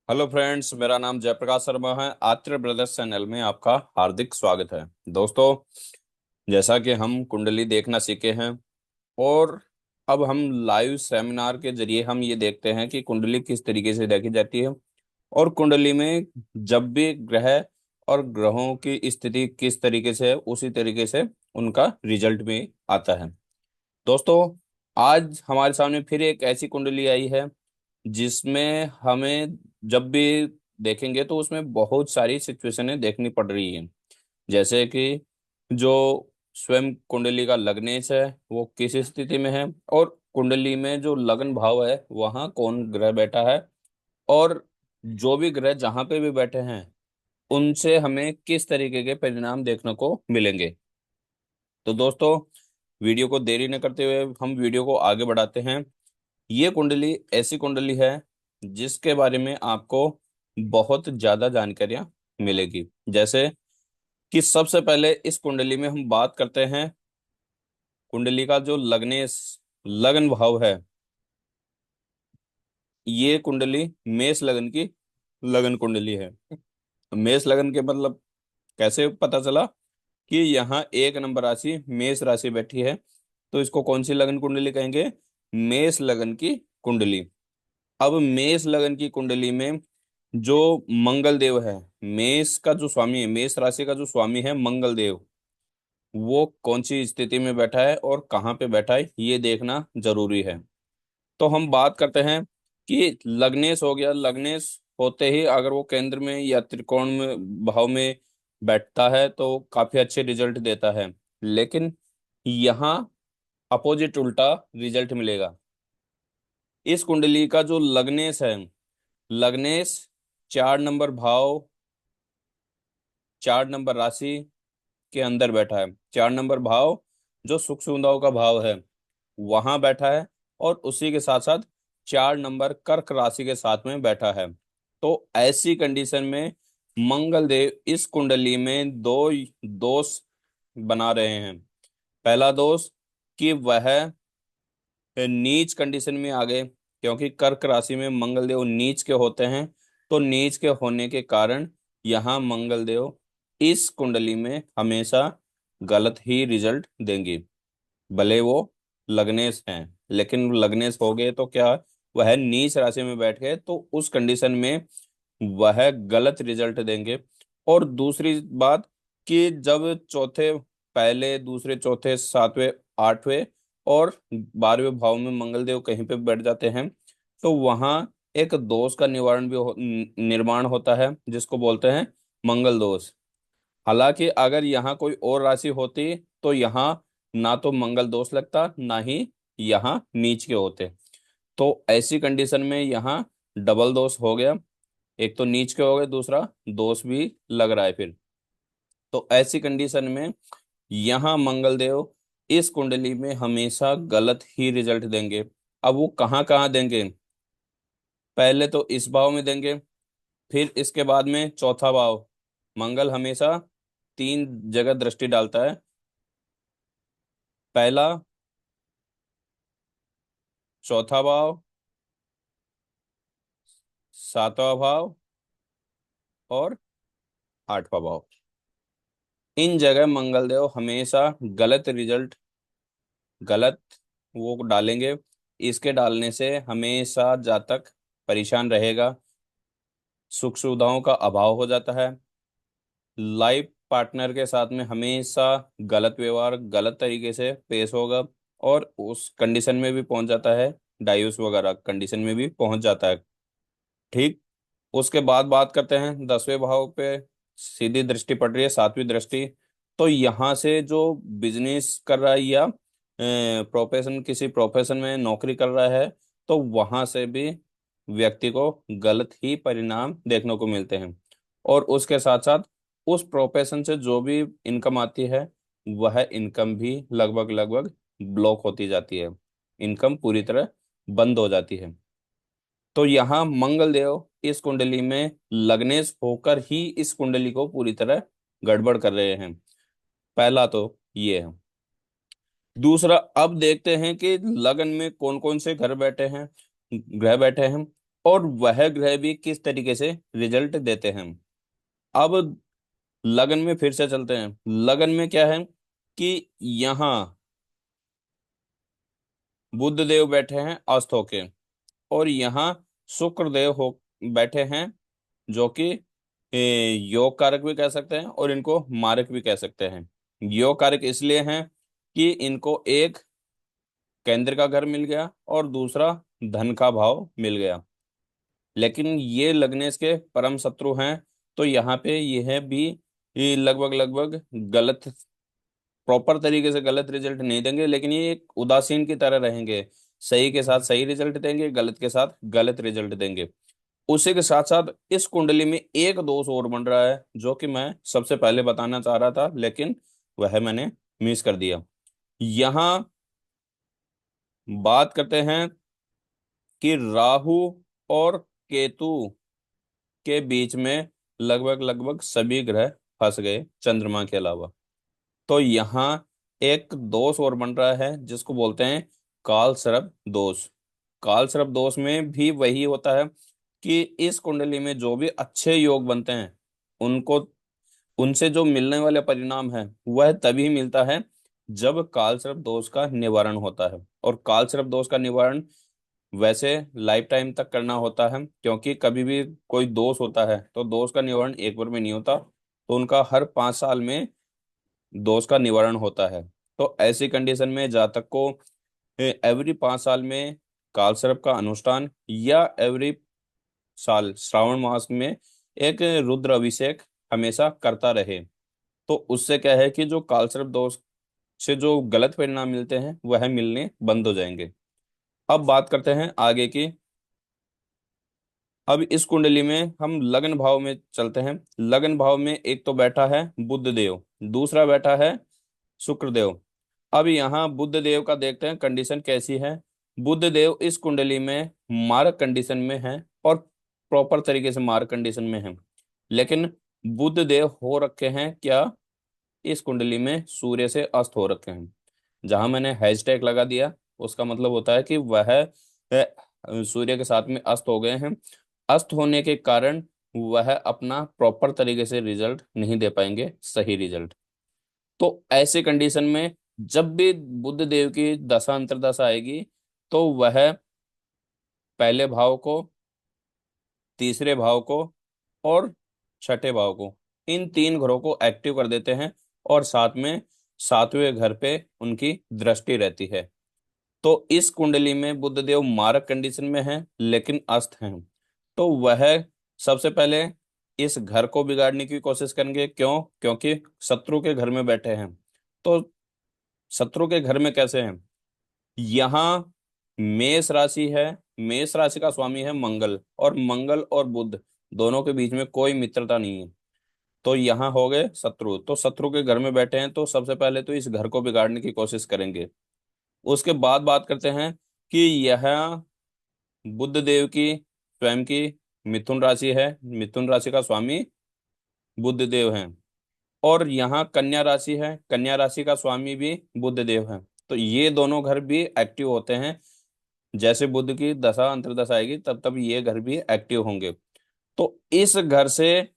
Hello friends, मेरा नाम जयप्रकाश शर्मा है। आत्र ब्रदर्स चैनल में आपका हार्दिक स्वागत है। दोस्तों, जैसा कि हम कुंडली देखना सीखे हैं और अब हम लाइव सेमिनार के जरिए हम ये देखते हैं कि कुंडली किस तरीके से देखी जाती है और कुंडली में जब भी ग्रह और ग्रहों की स्थिति किस तरीके से है उसी तरीके से उनका रिजल्ट में आता है। दोस्तों, आज हमारे सामने फिर एक ऐसी कुंडली आई है जिसमें हमें जब भी देखेंगे तो उसमें बहुत सारी सिचुएशनें देखनी पड़ रही हैं। जैसे कि जो स्वयं कुंडली का लग्नेश है वो किस स्थिति में है, और कुंडली में जो लगन भाव है वहाँ कौन ग्रह बैठा है, और जो भी ग्रह जहाँ पे भी बैठे हैं उनसे हमें किस तरीके के परिणाम देखने को मिलेंगे। तो दोस्तों, वीडियो को देरी न करते हुए हम वीडियो को आगे बढ़ाते हैं। ये कुंडली ऐसी कुंडली है जिसके बारे में आपको बहुत ज्यादा जानकारियां मिलेगी। जैसे कि सबसे पहले इस कुंडली में हम बात करते हैं कुंडली का जो लग्नेश लगन भाव है। ये कुंडली मेष लगन की लगन कुंडली है। मेष लगन के मतलब कैसे पता चला कि यहाँ एक नंबर राशि मेष राशि बैठी है, तो इसको कौन सी लगन कुंडली कहेंगे? मेष लगन की कुंडली। अब मेष लगन की कुंडली में जो मंगल देव है, मेष का जो स्वामी है, मेष राशि का जो स्वामी है मंगल देव, वो कौन सी स्थिति में बैठा है और कहाँ पे बैठा है ये देखना जरूरी है। तो हम बात करते हैं कि लग्नेश हो गया। लग्नेश होते ही अगर वो केंद्र में या त्रिकोण में भाव में बैठता है तो काफी अच्छे रिजल्ट देता है। लेकिन यहाँ अपोजिट उल्टा रिजल्ट मिलेगा। इस कुंडली का जो लग्नेश है, लग्नेश 4 नंबर भाव, 4 नंबर राशि के अंदर बैठा है। 4 नंबर भाव जो सुख सुविधाओं का भाव है वहां बैठा है, और उसी के साथ साथ 4 नंबर कर्क राशि के साथ में बैठा है। तो ऐसी कंडीशन में मंगल देव इस कुंडली में दो दोष बना रहे हैं। पहला दोष कि वह नीच कंडीशन में आ गए, क्योंकि कर्क राशि में मंगल देव नीच के होते हैं। तो नीच के होने के कारण यहाँ मंगल देव इस कुंडली में हमेशा गलत ही रिजल्ट देंगे। भले वो लग्नेश हैं, लेकिन लग्नेश हो गए तो क्या, वह नीच राशि में बैठ गए तो उस कंडीशन में वह गलत रिजल्ट देंगे। और दूसरी बात कि जब चौथे, पहले दूसरे चौथे सातवें आठवें और 12वें भाव में मंगलदेव कहीं पे बैठ जाते हैं तो वहां एक दोष का निवारण भी निर्माण होता है जिसको बोलते हैं मंगल दोष। हालांकि अगर यहाँ कोई और राशि होती तो यहाँ ना तो मंगल दोष लगता ना ही यहाँ नीच के होते। तो ऐसी कंडीशन में यहाँ डबल दोष हो गया। एक तो नीच के हो गए, दूसरा दोष भी लग रहा है फिर। तो ऐसी कंडीशन में यहाँ मंगल देव इस कुंडली में हमेशा गलत ही रिजल्ट देंगे। अब वो कहाँ कहाँ देंगे? पहले तो इस भाव में देंगे, फिर इसके बाद में चौथा भाव। मंगल हमेशा 3 जगह दृष्टि डालता है। पहला, चौथा भाव, 7वां भाव और 8वां भाव। इन जगह मंगलदेव हमेशा गलत रिजल्ट, गलत वो डालेंगे। इसके डालने से हमेशा जातक परेशान रहेगा, सुख सुविधाओं का अभाव हो जाता है। लाइफ पार्टनर के साथ में हमेशा गलत व्यवहार, गलत तरीके से पेश होगा, और उस कंडीशन में भी पहुंच जाता है, डाइवोर्स वगैरह कंडीशन में भी पहुंच जाता है। ठीक। उसके बाद बात करते हैं 10वें भाव पे सीधी दृष्टि पड़ रही है, 7वीं दृष्टि। तो यहाँ से जो बिजनेस कर रहा है या प्रोफेशन, किसी प्रोफेशन में नौकरी कर रहा है, तो वहां से भी व्यक्ति को गलत ही परिणाम देखने को मिलते हैं। और उसके साथ साथ उस प्रोफेशन से जो भी इनकम आती है वह इनकम भी लगभग लगभग ब्लॉक होती जाती है, इनकम पूरी तरह बंद हो जाती है। तो यहाँ मंगल देव इस कुंडली में लग्नेश होकर ही इस कुंडली को पूरी तरह गड़बड़ कर रहे हैं। पहला तो ये है। दूसरा, अब देखते हैं कि लगन में कौन कौन से घर बैठे हैं, ग्रह बैठे हैं। और वह ग्रह भी किस तरीके से रिजल्ट देते हैं। अब लगन में फिर से चलते हैं। लगन में क्या है कि यहाँ बुध देव बैठे हैं अस्त होके, और यहाँ शुक्र देव हो बैठे हैं, जो कि योग कारक भी कह सकते हैं और इनको मारक भी कह सकते हैं। योग कारक इसलिए हैं कि इनको एक केंद्र का घर मिल गया और दूसरा धन का भाव मिल गया, लेकिन ये लग्नेश के परम शत्रु हैं। तो यहाँ पे यह भी ये लगभग लगभग गलत, प्रॉपर तरीके से गलत रिजल्ट नहीं देंगे, लेकिन ये एक उदासीन की तरह रहेंगे। सही के साथ सही रिजल्ट देंगे, गलत के साथ गलत रिजल्ट देंगे। उसी के साथ साथ इस कुंडली में एक दोष और बन रहा है, जो कि मैं सबसे पहले बताना चाह रहा था, लेकिन वह मैंने मिस कर दिया। यहाँ बात करते हैं कि राहु और केतु के बीच में लगभग लगभग सभी ग्रह फंस गए, चंद्रमा के अलावा। तो यहाँ एक दोष और बन रहा है जिसको बोलते हैं काल सर्प दोष। काल सर्प दोष में भी वही होता है कि इस कुंडली में जो भी अच्छे योग बनते हैं, उनको, उनसे जो मिलने वाले परिणाम है वह तभी मिलता है जब काल सर्प दोष का निवारण होता है। और काल सर्प दोष का निवारण वैसे लाइफ टाइम तक करना होता है, क्योंकि कभी भी कोई दोष होता है तो दोष का निवारण एक बार में नहीं होता, तो उनका हर 5 साल में दोष का निवारण होता है। तो ऐसी कंडीशन में जातक को एवरी 5 साल में काल सर्प का अनुष्ठान, या एवरी साल श्रावण मास में एक रुद्र अभिषेक हमेशा करता रहे। तो उससे क्या है कि जो काल सर्प दोष से जो गलत परिणाम मिलते हैं वह मिलने बंद हो जाएंगे। अब बात करते हैं आगे की। अब इस कुंडली में हम लग्न भाव में चलते हैं। लग्न भाव में एक तो बैठा है बुध देव, दूसरा बैठा है शुक्र देव। अब यहाँ बुध देव का देखते हैं कंडीशन कैसी है। बुध देव इस कुंडली में मारक कंडीशन में है, और प्रॉपर तरीके से मारक कंडीशन में है, लेकिन बुध देव हो रखे हैं क्या, इस कुंडली में सूर्य से अस्त हो रखे हैं। जहां मैंने हैशटैग लगा दिया उसका मतलब होता है कि वह सूर्य के साथ में अस्त हो गए हैं। अस्त होने के कारण वह अपना प्रॉपर तरीके से रिजल्ट नहीं दे पाएंगे, सही रिजल्ट। तो ऐसे कंडीशन में जब भी बुध देव की दशा अंतर्दशा आएगी, तो वह पहले भाव को, तीसरे भाव को और छठे भाव को, इन 3 घरों को एक्टिव कर देते हैं, और साथ में 7वें घर पे उनकी दृष्टि रहती है। तो इस कुंडली में बुध देव मारक कंडीशन में है लेकिन अस्त हैं। तो वह सबसे पहले इस घर को बिगाड़ने की कोशिश करेंगे। क्यों? क्योंकि शत्रु के घर में बैठे हैं। तो शत्रु के घर में कैसे हैं? यहाँ मेष राशि है, मेष राशि का स्वामी है मंगल, और मंगल और बुध दोनों के बीच में कोई मित्रता नहीं है। तो यहाँ हो गए शत्रु, तो शत्रु के घर में बैठे हैं, तो सबसे पहले तो इस घर को बिगाड़ने की कोशिश करेंगे। उसके बाद बात करते हैं कि यह बुध देव की स्वयं की मिथुन राशि है, मिथुन राशि का स्वामी बुध देव हैं। और यहाँ कन्या राशि है, कन्या राशि का स्वामी भी बुध देव है। तो ये दोनों घर भी एक्टिव होते हैं। जैसे बुध की दशा अंतर्दशा आएगी तब तब ये घर भी एक्टिव होंगे। तो इस घर से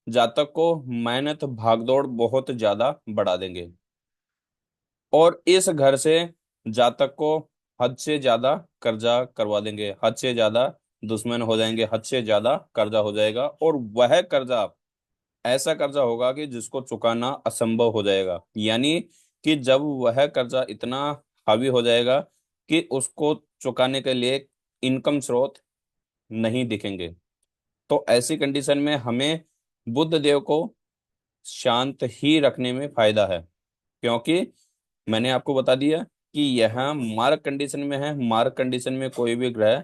जातक को मेहनत भागदौड़ बहुत ज्यादा बढ़ा देंगे, और इस घर से जातक को हद से ज्यादा कर्जा करवा देंगे, हद से ज्यादा दुश्मन हो जाएंगे, हद से ज्यादा कर्जा हो जाएगा। और वह कर्जा ऐसा कर्जा होगा कि जिसको चुकाना असंभव हो जाएगा। यानी कि जब वह कर्जा इतना हावी हो जाएगा कि उसको चुकाने के लिए इनकम स्रोत नहीं दिखेंगे। तो ऐसी कंडीशन में हमें बुध देव को शांत ही रखने में फायदा है, क्योंकि मैंने आपको बता दिया कि यह मार्क कंडीशन में है। मार्क कंडीशन में कोई भी ग्रह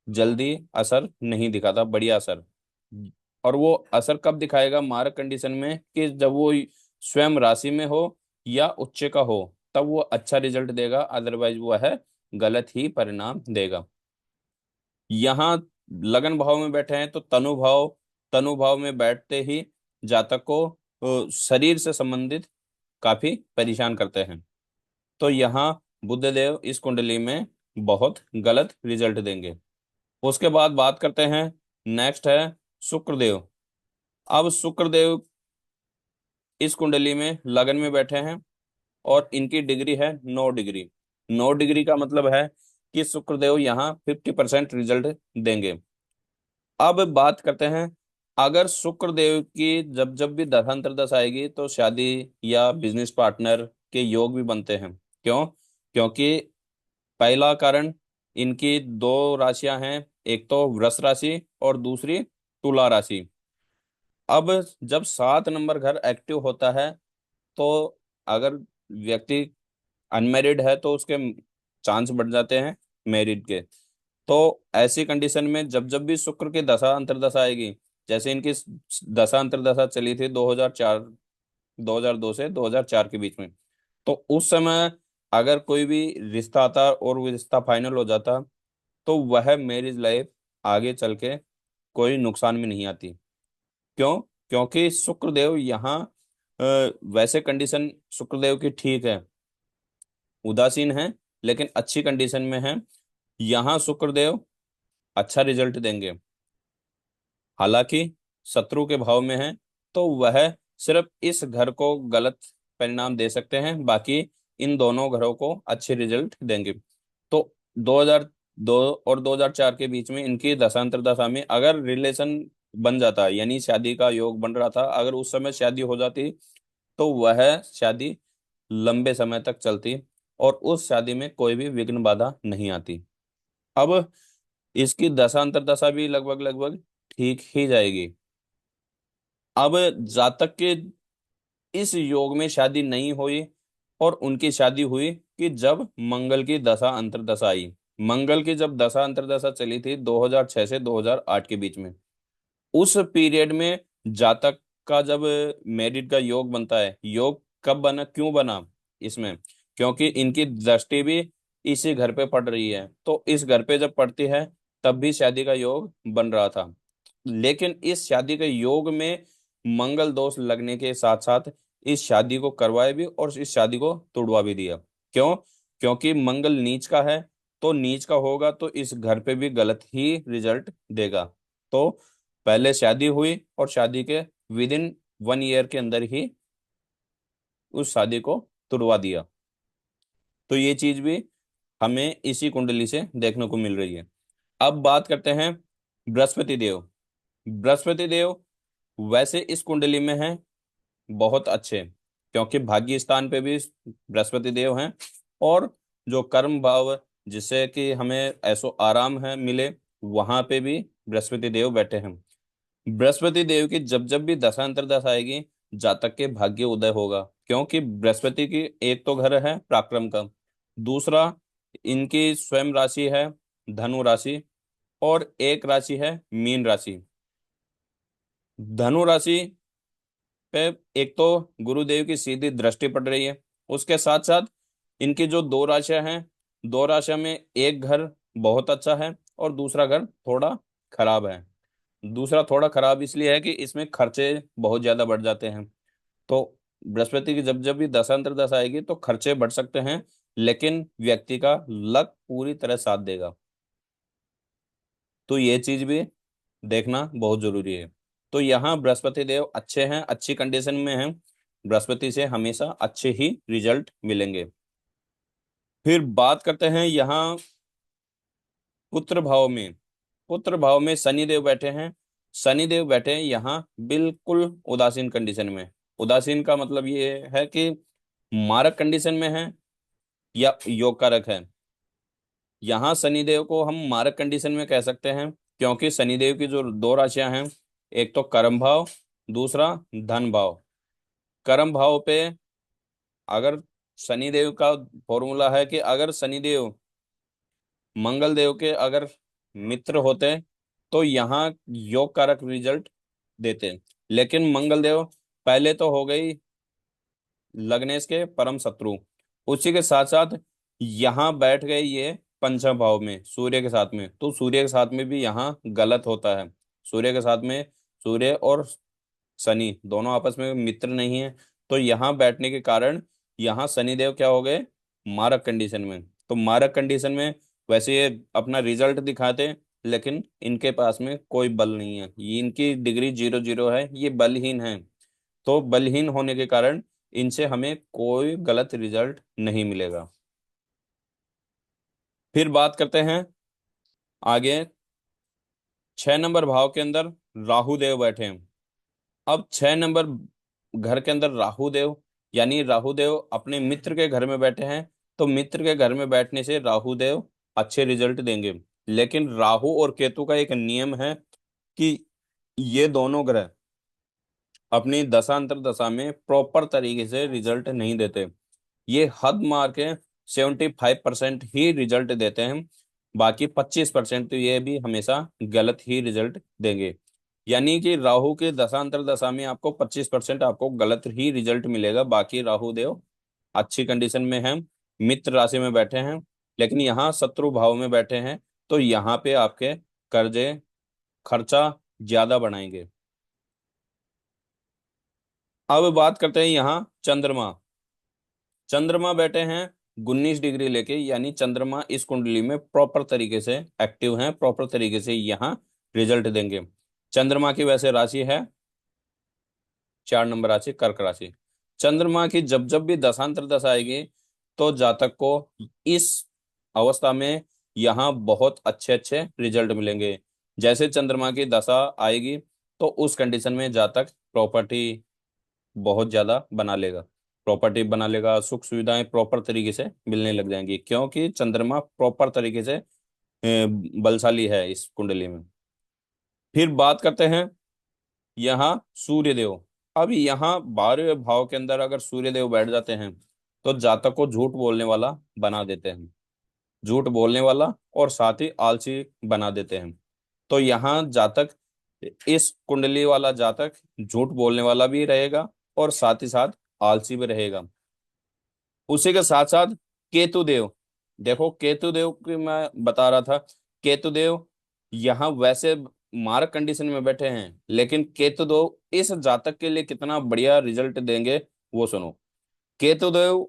जल्दी असर नहीं दिखाता, बढ़िया असर। और वो असर कब दिखाएगा मार्क कंडीशन में, कि जब वो स्वयं राशि में हो या उच्च का हो, तब वो अच्छा रिजल्ट देगा, अदरवाइज वो है गलत ही परिणाम देगा। यहाँ लगन भाव में बैठे हैं तो तनु भाव, तनु भाव में बैठते ही जातक को शरीर से संबंधित काफी परेशान करते हैं। तो यहाँ बुधदेव इस कुंडली में बहुत गलत रिजल्ट देंगे। उसके बाद बात करते हैं, नेक्स्ट है शुक्रदेव। अब शुक्रदेव इस कुंडली में लगन में बैठे हैं और इनकी डिग्री है 9 डिग्री। 9 डिग्री का मतलब है कि शुक्रदेव यहाँ 50% रिजल्ट देंगे। अब बात करते हैं, अगर शुक्रदेव की जब जब भी दशांतर दशा आएगी तो शादी या बिजनेस पार्टनर के योग भी बनते हैं। क्यों? क्योंकि पहला कारण, इनकी दो राशियां हैं, एक तो वृष राशि और दूसरी तुला राशि। अब जब 7 नंबर घर एक्टिव होता है तो अगर व्यक्ति अनमेरिड है तो उसके चांस बढ़ जाते हैं मैरिड के। तो ऐसी कंडीशन में जब जब भी शुक्र की दशा अंतर्दशा आएगी, जैसे इनकी दशा अंतर्दशा चली थी 2004, 2002 से 2004 के बीच में, तो उस समय अगर कोई भी रिश्ता आता और वो रिश्ता फाइनल हो जाता तो वह मैरिज लाइफ आगे चल के कोई नुकसान में नहीं आती। क्यों? क्योंकि शुक्रदेव यहाँ वैसे कंडीशन शुक्रदेव की ठीक है, उदासीन है, लेकिन अच्छी कंडीशन में है। यहाँ शुक्रदेव अच्छा रिजल्ट देंगे। हालांकि शत्रु के भाव में है तो वह सिर्फ इस घर को गलत परिणाम दे सकते हैं, बाकी इन दोनों घरों को अच्छे रिजल्ट देंगे। तो 2002 और 2004 के बीच में इनकी दशांतर दशा में अगर रिलेशन बन जाता, यानी शादी का योग बन रहा था, अगर उस समय शादी हो जाती तो वह शादी लंबे समय तक चलती और उस शादी में कोई भी विघ्न बाधा नहीं आती। अब इसकी दशांतर दशा भी लगभग लगभग ठीक ही जाएगी। अब जातक के इस योग में शादी नहीं हुई और उनकी शादी हुई कि जब मंगल की दशा अंतर्दशा आई। मंगल की जब दशा अंतर्दशा चली थी 2006 से 2008 के बीच में, उस पीरियड में जातक का जब मेरिट का योग बनता है, योग कब बना, क्यों बना इसमें? क्योंकि इनकी दृष्टि भी इसी घर पे पड़ रही है, तो इस घर पे जब पड़ती है तब भी शादी का योग बन रहा था। लेकिन इस शादी के योग में मंगल दोष लगने के साथ साथ इस शादी को करवाए भी और इस शादी को तोड़वा भी दिया। क्यों? क्योंकि मंगल नीच का है, तो नीच का होगा तो इस घर पे भी गलत ही रिजल्ट देगा। तो पहले शादी हुई और शादी के विद इन 1 ईयर के अंदर ही उस शादी को तुड़वा दिया। तो ये चीज भी हमें इसी कुंडली से देखने को मिल रही है। अब बात करते हैं बृहस्पति देव। बृहस्पति देव वैसे इस कुंडली में है बहुत अच्छे, क्योंकि भाग्य स्थान पे भी बृहस्पति देव हैं और जो कर्म भाव जिससे कि हमें ऐसो आराम है मिले, वहां पे भी बृहस्पति देव बैठे हैं। बृहस्पति देव की जब जब भी दशांतर दशा आएगी, जातक के भाग्य उदय होगा। क्योंकि बृहस्पति की एक तो घर है पराक्रम का, दूसरा इनकी स्वयं राशि है धनु राशि और एक राशि है मीन राशि। धनु राशि पे एक तो गुरुदेव की सीधी दृष्टि पड़ रही है, उसके साथ साथ इनकी जो दो राशियां हैं, दो राशियों में एक घर बहुत अच्छा है और दूसरा घर थोड़ा खराब है। दूसरा थोड़ा खराब इसलिए है कि इसमें खर्चे बहुत ज्यादा बढ़ जाते हैं। तो बृहस्पति की जब जब भी दशांतर दशा आएगी तो खर्चे बढ़ सकते हैं, लेकिन व्यक्ति का लक पूरी तरह साथ देगा। तो ये चीज भी देखना बहुत जरूरी है। तो यहाँ बृहस्पति देव अच्छे हैं, अच्छी कंडीशन में हैं। बृहस्पति से हमेशा अच्छे ही रिजल्ट मिलेंगे। फिर बात करते हैं यहाँ पुत्र भाव में। पुत्र भाव में शनि देव बैठे हैं। शनि देव बैठे हैं यहाँ बिल्कुल उदासीन कंडीशन में। उदासीन का मतलब ये है कि मारक कंडीशन में है या योग कारक है। यहाँ शनिदेव को हम मारक कंडीशन में कह सकते हैं, क्योंकि शनिदेव की जो दो राशियां हैं, एक तो कर्म भाव, दूसरा धन भाव। कर्म भाव पे अगर शनिदेव का फॉर्मूला है कि अगर शनिदेव मंगल देव के अगर मित्र होते तो यहाँ योग कारक रिजल्ट देते। लेकिन मंगल देव पहले तो हो गई लग्नेश के परम शत्रु, उसी के साथ साथ यहाँ बैठ गए ये पंचम भाव में सूर्य के साथ में, तो सूर्य के साथ में भी यहाँ गलत होता है। सूर्य के साथ में सूर्य और शनि दोनों आपस में मित्र नहीं है, तो यहाँ बैठने के कारण यहाँ शनिदेव क्या हो गए, मारक कंडीशन में। तो मारक कंडीशन में वैसे ये अपना रिजल्ट दिखाते, लेकिन इनके पास में कोई बल नहीं है, ये इनकी डिग्री 0 0 है, ये बलहीन है। तो बलहीन होने के कारण इनसे हमें कोई गलत रिजल्ट नहीं मिलेगा। फिर बात करते हैं आगे। 6 नंबर भाव के अंदर राहु देव बैठे हैं। अब 6 नंबर घर के अंदर राहु देव, यानी राहु देव अपने मित्र के घर में बैठे हैं। तो मित्र के घर में बैठने से राहु देव अच्छे रिजल्ट देंगे। लेकिन राहु और केतु का एक नियम है कि ये दोनों ग्रह अपनी दशांतर दशा में प्रॉपर तरीके से रिजल्ट नहीं देते। ये हद मार के 75% ही रिजल्ट देते हैं। बाकी 25% तो ये भी हमेशा गलत ही रिजल्ट देंगे। यानी कि राहु के दशांतर दशा में आपको 25% आपको गलत ही रिजल्ट मिलेगा। बाकी राहु देव अच्छी कंडीशन में है, मित्र राशि में बैठे हैं, लेकिन यहाँ शत्रु भाव में बैठे हैं। तो यहाँ पे आपके कर्जे खर्चा ज्यादा बढ़ाएंगे। अब बात करते हैं यहाँ चंद्रमा। चंद्रमा बैठे हैं 19 डिग्री लेके, यानी चंद्रमा इस कुंडली में प्रॉपर तरीके से एक्टिव हैं, प्रॉपर तरीके से यहाँ रिजल्ट देंगे। चंद्रमा की वैसे राशि है 4 नंबर राशि कर्क राशि। चंद्रमा की जब जब भी दशांतर दशा आएगी तो जातक को इस अवस्था में यहाँ बहुत अच्छे अच्छे रिजल्ट मिलेंगे। जैसे चंद्रमा की दशा आएगी तो उस कंडीशन में जातक प्रॉपर्टी बहुत ज्यादा बना लेगा, प्रॉपर्टी बना लेगा, सुख सुविधाएं प्रॉपर तरीके से मिलने लग जाएंगी, क्योंकि चंद्रमा प्रॉपर तरीके से बलशाली है इस कुंडली में। फिर बात करते हैं यहाँ सूर्य देव। अब यहाँ 12वें भाव के अंदर अगर सूर्य देव बैठ जाते हैं तो जातक को झूठ बोलने वाला बना देते हैं, झूठ बोलने वाला और साथ ही आलसी बना देते हैं। तो यहाँ जातक, इस कुंडली वाला जातक झूठ बोलने वाला भी रहेगा और साथ ही साथ आलसी भी रहेगा। उसी के साथ साथ केतु देव, देखो केतु देव की मैं बता रहा था, केतु देव यहाँ वैसे मार्क कंडीशन में बैठे हैं, लेकिन केतु देव इस जातक के लिए कितना बढ़िया रिजल्ट देंगे वो सुनो। केतु देव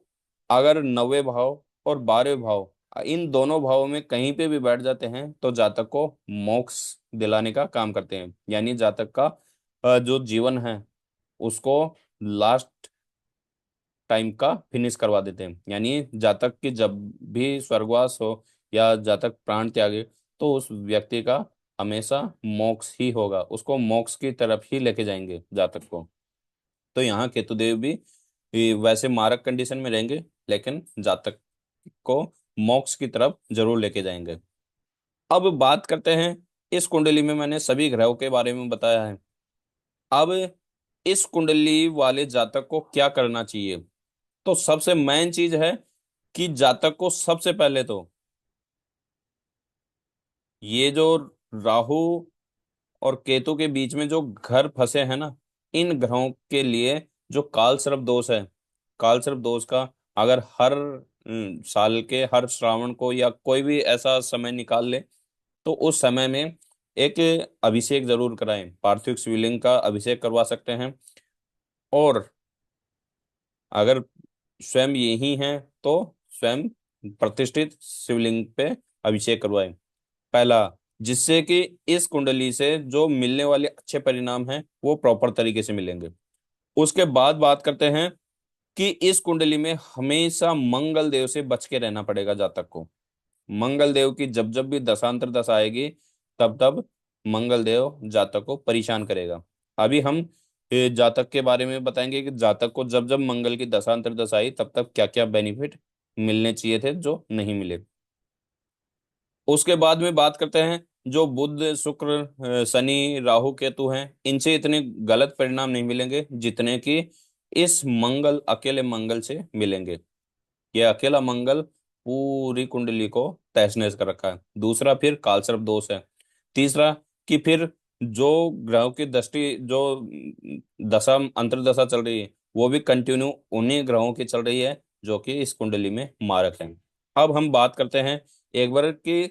अगर 9वें भाव और 12वें भाव, इन दोनों भावों में कहीं पे भी बैठ जाते हैं तो जातक को मोक्ष दिलाने का काम करते हैं। यानी जातक का जो जीवन है उसको लास्ट टाइम का फिनिश करवा देते हैं। यानी जातक की जब भी स्वर्गवास हो या जातक प्राण त्यागे तो उस व्यक्ति का हमेशा मोक्ष ही होगा, उसको मोक्ष की तरफ ही लेके जाएंगे जातक को। तो यहाँ केतुदेव भी वैसे मारक कंडीशन में रहेंगे, लेकिन जातक को मोक्ष की तरफ जरूर लेके जाएंगे। अब बात करते हैं, इस कुंडली में मैंने सभी ग्रहों के बारे में बताया है। अब इस कुंडली वाले जातक को क्या करना चाहिए? तो सबसे मेन चीज है कि जातक को सबसे पहले तो ये जो राहु और केतु के बीच में जो घर फंसे हैं ना, इन ग्रहों के लिए जो काल सर्प दोष है, काल सर्प दोष का अगर हर साल के हर श्रावण को या कोई भी ऐसा समय निकाल ले तो उस समय में एक अभिषेक जरूर कराएं, पार्थिव शिवलिंग का अभिषेक करवा सकते हैं। और अगर स्वयं यही हैं तो स्वयं प्रतिष्ठित शिवलिंग पे अभिषेक करवाएं पहला, जिससे कि इस कुंडली से जो मिलने वाले अच्छे परिणाम हैं वो प्रॉपर तरीके से मिलेंगे। उसके बाद बात करते हैं कि इस कुंडली में हमेशा मंगल देव से बच के रहना पड़ेगा जातक को। मंगल देव की जब जब भी दशांतर दशा आएगी तब तब मंगल देव जातक को परेशान करेगा। अभी हम जातक के बारे में बताएंगे कि जातक को जब जब मंगल की दशांतर दशा आई तब तब क्या क्या बेनिफिट मिलने चाहिए थे जो नहीं मिले। उसके बाद में बात करते हैं जो बुध शुक्र शनि राहु केतु हैं, इनसे इतने गलत परिणाम नहीं मिलेंगे जितने कि इस मंगल, अकेले मंगल से मिलेंगे। ये अकेला मंगल पूरी कुंडली को तहस नहस कर रखा है। दूसरा फिर कालसर्प दोष है। तीसरा कि फिर जो ग्रहों की दृष्टि जो दशा अंतर्दशा चल रही है वो भी कंटिन्यू उन्हीं ग्रहों की चल रही है जो कि इस कुंडली में मारक हैं। अब हम बात करते हैं एक बार कि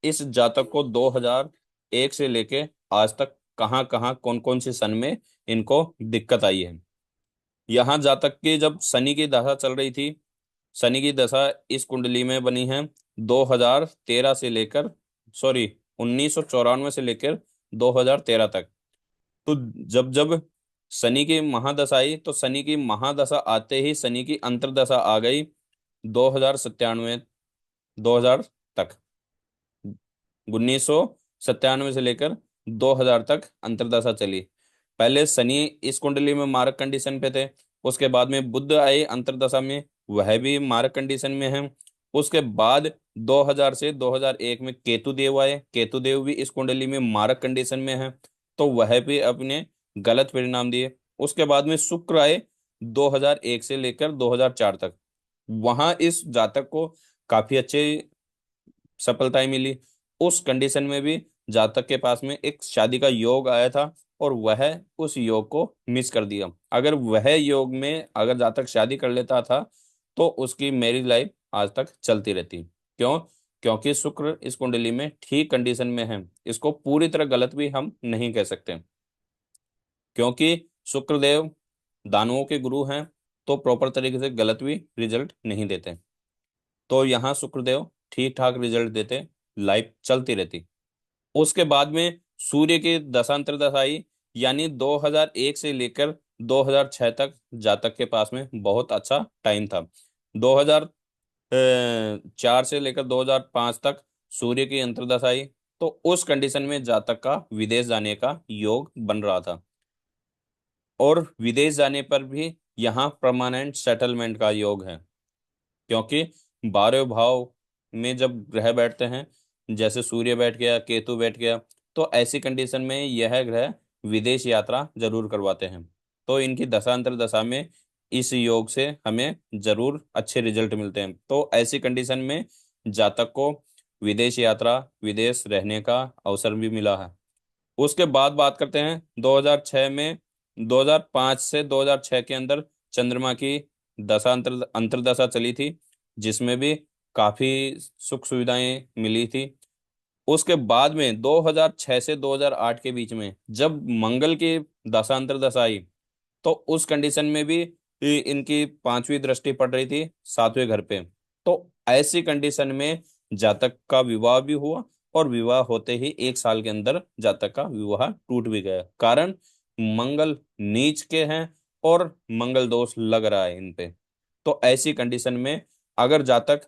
इस जातक को 2001 से लेके आज तक कहाँ कहाँ कौन कौन से सन में इनको दिक्कत आई है। यहाँ जातक की जब शनि की दशा चल रही थी, शनि की दशा इस कुंडली में बनी है 2013 से लेकर, सॉरी 1994 से लेकर 2013 तक। तो जब जब शनि की महादशा आई, तो शनि की महादशा आते ही शनि की अंतर्दशा आ गई 2097, 2000 तक। 1997 से लेकर 2000 तक अंतर्दशा चली। पहले शनि इस कुंडली में मारक कंडीशन पे थे, उसके बाद में बुध आए अंतर्दशा में, वह भी मारक कंडीशन में है। उसके बाद 2000 से 2001 में केतु देव आए, केतु देव भी इस कुंडली में मारक कंडीशन में है, तो वह भी अपने गलत परिणाम दिए। उसके बाद में शुक्र आए 2001 से लेकर 2004 तक। वहां इस जातक को काफी अच्छे सफलताएं मिली। उस कंडीशन में भी जातक के पास में एक शादी का योग आया था, और वह उस योग को मिस कर दिया। अगर वह योग में अगर जातक शादी कर लेता था, तो उसकी मैरिज लाइफ आज तक चलती रहती। क्यों? क्योंकि शुक्र इस कुंडली में ठीक कंडीशन में है। इसको पूरी तरह गलत भी हम नहीं कह सकते, क्योंकि शुक्रदेव दानवों के गुरु हैं, तो प्रॉपर तरीके से गलत भी रिजल्ट नहीं देते। तो यहाँ शुक्रदेव ठीक ठाक रिजल्ट देते, लाइफ चलती रहती। उसके बाद में सूर्य की दशांतर दशा आई, यानी 2001 से लेकर 2006 तक जातक के पास में बहुत अच्छा टाइम था। 2004 से लेकर 2005 तक सूर्य की अंतर्दशा आई, तो उस कंडीशन में जातक का विदेश जाने का योग बन रहा था। और विदेश जाने पर भी यहाँ परमानेंट सेटलमेंट का योग है, क्योंकि 12वें भाव में जब ग्रह बैठते हैं, जैसे सूर्य बैठ गया, केतु बैठ गया, तो ऐसी कंडीशन में यह ग्रह विदेश यात्रा जरूर करवाते हैं। तो इनकी दशांतर दशा में इस योग से हमें जरूर अच्छे रिजल्ट मिलते हैं। तो ऐसी कंडीशन में जातक को विदेश यात्रा, विदेश रहने का अवसर भी मिला है। उसके बाद बात करते हैं 2006 में। 2005 से 2006 के अंदर चंद्रमा की दशा अंतर्दशा चली थी, जिसमें भी काफी सुख सुविधाएं मिली थी। उसके बाद में 2006 से 2008 के बीच में जब मंगल की दशा अंतर्दशा आई, तो उस कंडीशन में भी इनकी पांचवी दृष्टि पड़ रही थी 7वें घर पे। तो ऐसी कंडीशन में जातक का विवाह भी हुआ, और विवाह होते ही 1 साल के अंदर जातक का विवाह टूट भी गया। कारण मंगल नीच के हैं, और मंगल दोष लग रहा है इन पे। तो ऐसी कंडीशन में अगर जातक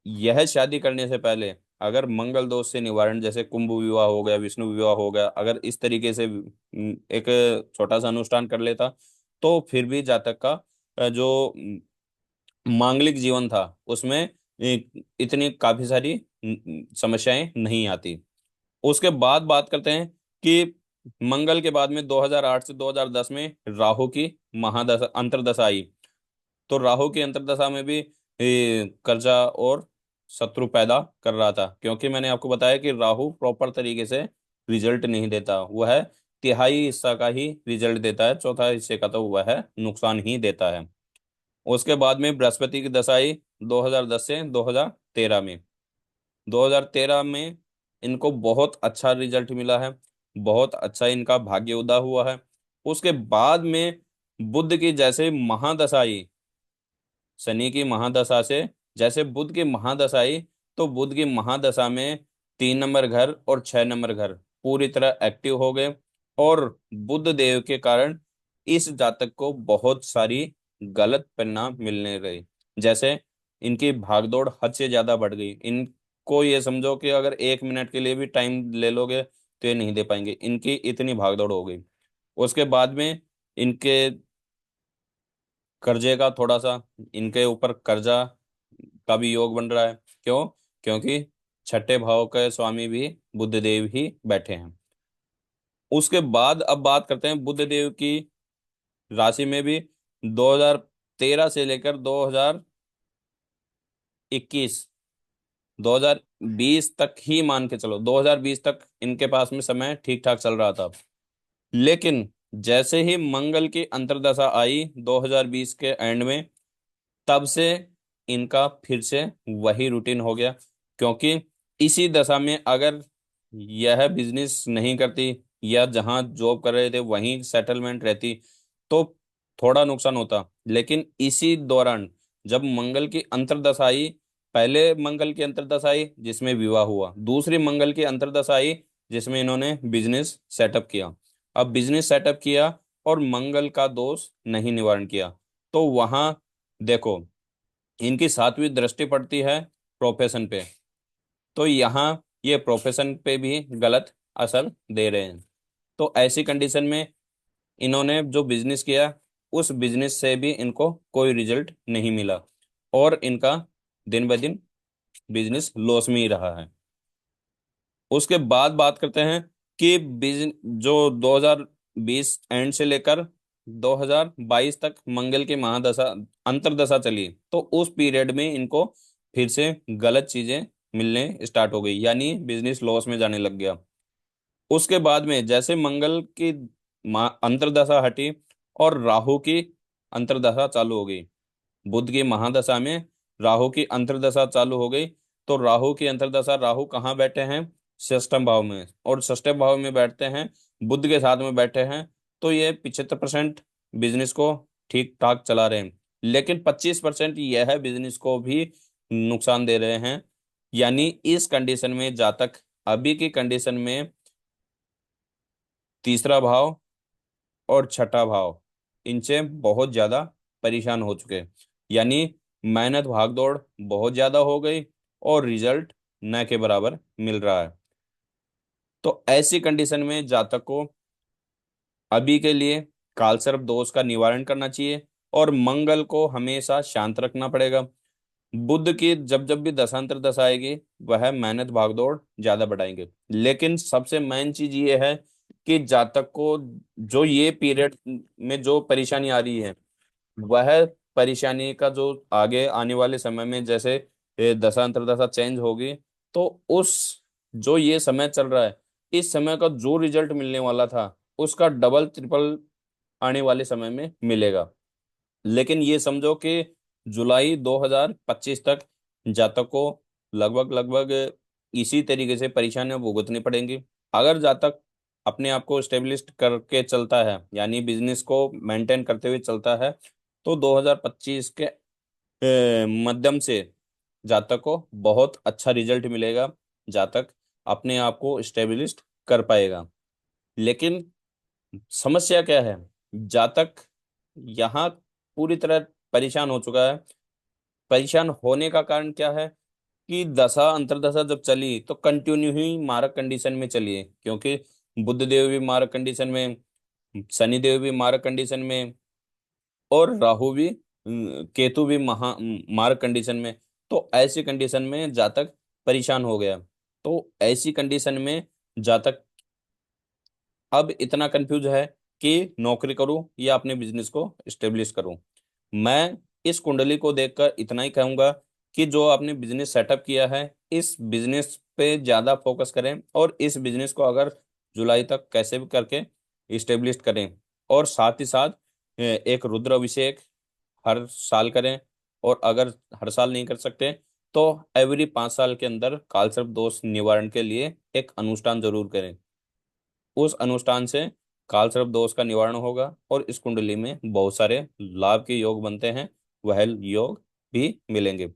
यह शादी करने से पहले अगर मंगल दोष से निवारण, जैसे कुंभ विवाह हो गया, विष्णु विवाह हो गया, अगर इस तरीके से एक छोटा सा अनुष्ठान कर लेता, तो फिर भी जातक का जो मांगलिक जीवन था उसमें इतनी काफी सारी समस्याएं नहीं आती। उसके बाद बात करते हैं कि मंगल के बाद में 2008 से 2010 में राहु की महादशा अंतर्दशा आई। तो राहु की अंतर्दशा में भी कर्जा और शत्रु पैदा कर रहा था, क्योंकि मैंने आपको बताया कि राहु प्रॉपर तरीके से रिजल्ट नहीं देता। वह तिहाई हिस्सा का ही रिजल्ट देता है, चौथा हिस्से का तो वह नुकसान ही देता है। उसके बाद में बृहस्पति की दशा आई 2010 से 2013 में। 2013 में इनको बहुत अच्छा रिजल्ट मिला है, बहुत अच्छा इनका भाग्य उदय हुआ है। उसके बाद में बुध की जैसे महादशा आई, शनि की महादशा से जैसे बुध की महादशा आई, तो बुध की महादशा में 3 नंबर घर और 6 नंबर घर पूरी तरह एक्टिव हो गए। और बुध देव के कारण इस जातक को बहुत सारी गलत परिणाम मिलने रहे। जैसे इनकी भागदौड़ हद से ज्यादा बढ़ गई। इनको ये समझो कि अगर 1 मिनट के लिए भी टाइम ले लोगे तो ये नहीं दे पाएंगे, इनकी इतनी भागदौड़ हो गई। उसके बाद में इनके कर्जे का थोड़ा सा, इनके ऊपर कर्जा का भी योग बन रहा है। क्यों? क्योंकि छठे भाव के स्वामी भी बुध देव ही बैठे हैं। उसके बाद अब बात करते हैं बुध देव की राशि में भी 2013 से लेकर 2021, 2020 तक ही मान के चलो, 2020 तक इनके पास में समय ठीक ठाक चल रहा था। लेकिन जैसे ही मंगल की अंतर्दशा आई 2020 के एंड में, तब से इनका फिर से वही रूटीन हो गया। क्योंकि इसी दशा में अगर यह बिजनेस नहीं करती, या जहां जॉब कर रहे थे वहीं सेटलमेंट रहती, तो थोड़ा नुकसान होता। लेकिन इसी दौरान जब मंगल की अंतर्दशा आई, पहले मंगल की अंतर्दशा आई जिसमें विवाह हुआ, दूसरी मंगल की अंतर्दशा आई जिसमें इन्होंने बिजनेस सेटअप किया। अब बिजनेस सेटअप किया और मंगल का दोष नहीं निवारण किया, तो वहां देखो इनकी सातवीं दृष्टि पड़ती है प्रोफेशन पे, तो यहाँ ये प्रोफेशन पे भी गलत असर दे रहे हैं। तो ऐसी कंडीशन में इन्होंने जो बिजनेस किया उस बिजनेस से भी इनको कोई रिजल्ट नहीं मिला, और इनका दिन ब दिन बिजनेस लॉस में ही रहा है। उसके बाद बात करते हैं कि जो 2020 एंड से लेकर 2022 तक मंगल की महादशा अंतर्दशा चली, तो उस पीरियड में इनको फिर से गलत चीजें मिलने स्टार्ट हो गई, यानी बिजनेस लॉस में जाने लग गया। उसके बाद में जैसे मंगल की अंतर्दशा हटी और राहु की अंतर्दशा चालू हो गई, बुध की महादशा में राहु की अंतर्दशा चालू हो गई, तो राहु की अंतर्दशा, राहु कहाँ बैठे हैं, षष्ठम भाव में, और षष्ठम भाव में बैठते हैं, बुध के साथ में बैठे हैं, तो ये 75% बिजनेस को ठीक ठाक चला रहे हैं, लेकिन 25% यह है बिजनेस को भी नुकसान दे रहे हैं। यानी इस कंडीशन में जातक अभी की कंडीशन में तीसरा भाव और छठा भाव इनसे बहुत ज्यादा परेशान हो चुके हैं, यानी मेहनत भागदौड़ बहुत ज्यादा हो गई और रिजल्ट न के बराबर मिल रहा है। तो ऐसी कंडीशन में जातक को अभी के लिए कालसर्प दोष का निवारण करना चाहिए और मंगल को हमेशा शांत रखना पड़ेगा। बुध की जब जब भी दशांतर दशा आएगी वह मेहनत भागदौड़ ज्यादा बढ़ाएंगे, लेकिन सबसे मेन चीज ये है कि जातक को जो ये पीरियड में जो परेशानी आ रही है, वह परेशानी का जो आगे आने वाले समय में जैसे दशांतर दशा चेंज होगी, तो उस जो ये समय चल रहा है, इस समय का जो रिजल्ट मिलने वाला था उसका डबल ट्रिपल आने वाले समय में मिलेगा। लेकिन ये समझो कि जुलाई 2025 तक जातक को लगभग लगभग इसी तरीके से परेशानियां भुगतनी पड़ेंगी। अगर जातक अपने आप को स्टेब्लिश करके चलता है, यानी बिजनेस को मेंटेन करते हुए चलता है, तो 2025 के मध्यम से जातक को बहुत अच्छा रिजल्ट मिलेगा, जातक अपने आप को स्टेब्लिश कर पाएगा। लेकिन समस्या क्या है, जातक यहाँ पूरी तरह परेशान हो चुका है। परेशान होने का कारण क्या है कि दशा अंतर्दशा जब चली तो कंटिन्यू ही मारक कंडीशन में चली है, क्योंकि बुध देव भी मारक कंडीशन में, शनि देव भी मारक कंडीशन में, और राहु भी केतु भी मारक कंडीशन में। तो ऐसी कंडीशन में जातक परेशान हो गया। तो ऐसी कंडीशन में जातक अब इतना कंफ्यूज है कि नौकरी करूं या अपने बिजनेस को स्टेब्लिश करूं। मैं इस कुंडली को देखकर इतना ही कहूंगा कि जो आपने बिजनेस सेटअप किया है, इस बिजनेस पे ज्यादा फोकस करें और इस बिजनेस को अगर जुलाई तक कैसे भी करके स्टेब्लिश करें, और साथ ही साथ एक रुद्र अभिषेक हर साल करें, और अगर हर साल नहीं कर सकते तो एवरी 5 साल के अंदर कालसर्प दोष निवारण के लिए एक अनुष्ठान जरूर करें। उस अनुष्ठान से कालसर्प दोष का निवारण होगा और इस कुंडली में बहुत सारे लाभ के योग बनते हैं, वह योग भी मिलेंगे।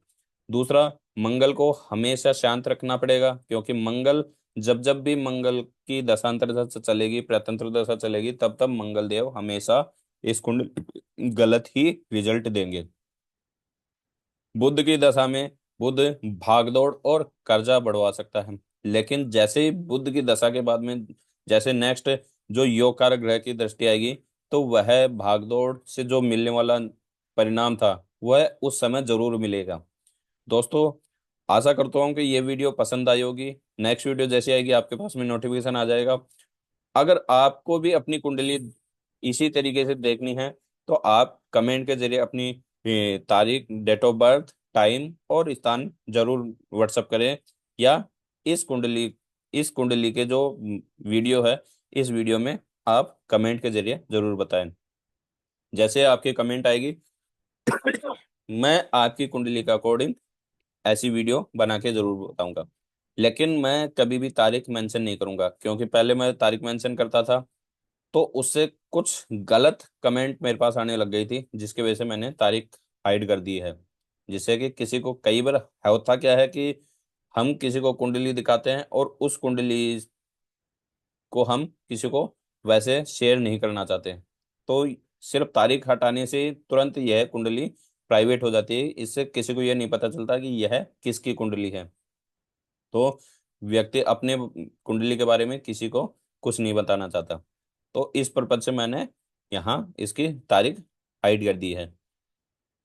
दूसरा, मंगल को हमेशा शांत रखना पड़ेगा, क्योंकि मंगल जब जब भी मंगल की दशांतर दशा चलेगी, प्रत्यंतर दशा चलेगी, तब तब मंगल देव हमेशा इस कुंड गलत ही रिजल्ट देंगे। बुध की दशा में बुध भागदौड़ और कर्जा बढ़वा सकता है, लेकिन जैसे ही बुध की दशा के बाद में जैसे नेक्स्ट जो योग कारक ग्रह की दृष्टि आएगी, तो वह भागदौड़ से जो मिलने वाला परिणाम था वह उस समय जरूर मिलेगा। दोस्तों, आशा करता हूँ कि ये वीडियो पसंद आई होगी। नेक्स्ट वीडियो जैसे आएगी आपके पास में नोटिफिकेशन आ जाएगा। अगर आपको भी अपनी कुंडली इसी तरीके से देखनी है, तो आप कमेंट के जरिए अपनी तारीख, डेट ऑफ बर्थ, टाइम और स्थान जरूर व्हाट्सअप करें, या इस कुंडली इस कुंडली के जो वीडियो है, इस वीडियो में आप कमेंट के जरिए जरूर बताएं। जैसे आपकी कमेंट आएगी मैं आपकी कुंडली के अकॉर्डिंग ऐसी वीडियो बना के जरूर बताऊंगा। लेकिन मैं कभी भी तारीख मेंशन नहीं करूंगा, क्योंकि पहले मैं तारीख मेंशन करता था तो उससे कुछ गलत कमेंट मेरे पास आने लग गई थी, जिसकी वजह से मैंने तारीख हाइड कर दी है। जिससे कि किसी को कई बार होता क्या है कि हम किसी को कुंडली दिखाते हैं और उस कुंडली को हम किसी को वैसे शेयर नहीं करना चाहते, तो सिर्फ तारीख हटाने से तुरंत यह कुंडली प्राइवेट हो जाती है। इससे किसी को यह नहीं पता चलता कि यह किसकी कुंडली है। तो व्यक्ति अपने कुंडली के बारे में किसी को कुछ नहीं बताना चाहता। तो इस पर्पज से मैंने यहाँ इसकी तारीख हाइड कर दी है।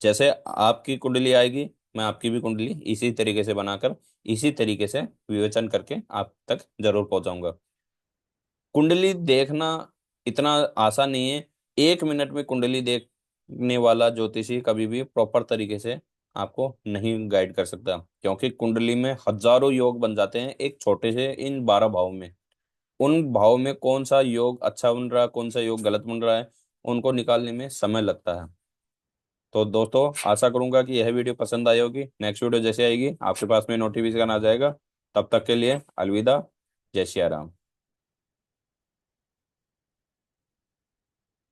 जैसे आपकी कुंडली आएगी, मैं आपकी भी कुंडली इसी तरीके से बनाकर, इसी तरीके से विवेचन करके आप तक जरूर पहुंचाऊंगा। कुंडली देखना इतना आसान नहीं है। 1 मिनट में कुंडली देखने वाला ज्योतिषी कभी भी प्रॉपर तरीके से आपको नहीं गाइड कर सकता, क्योंकि कुंडली में हजारों योग बन जाते हैं एक छोटे से इन 12 भावों में। उन भावों में कौन सा योग अच्छा बन रहा है, कौन सा योग गलत बन रहा है, उनको निकालने में समय लगता है। तो दोस्तों, आशा करूंगा कि यह वीडियो पसंद आई होगी। नेक्स्ट वीडियो जैसे आएगी आपके पास में नोटिफिकेशन आ जाएगा। तब तक के लिए अलविदा। जय श्री राम।